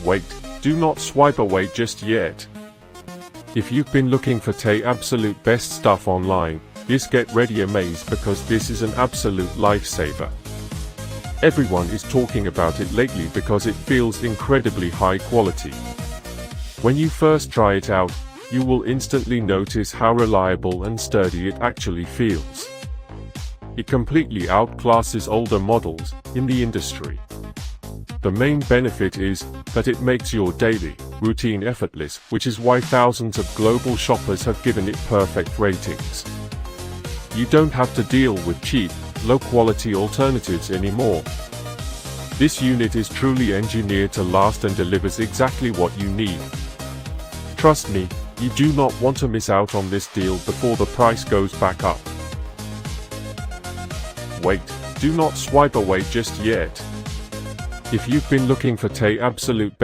Wait, do not swipe away just yet. If you've been looking for the absolute best stuff online, just get ready amazed because this is an absolute lifesaver. Everyone is talking about it lately because it feels incredibly high quality. When you first try it out, you will instantly notice how reliable and sturdy it actually feels. It completely outclasses older models in the industry. The main benefit is that it makes your daily routine effortless, which is why thousands of global shoppers have given it perfect ratings. You don't have to deal with cheap, low-quality alternatives anymore. This unit is truly engineered to last and delivers exactly what you need. Trust me, you do not want to miss out on this deal before the price goes back up. Wait, do not swipe away just yet. If you've been looking for the absolute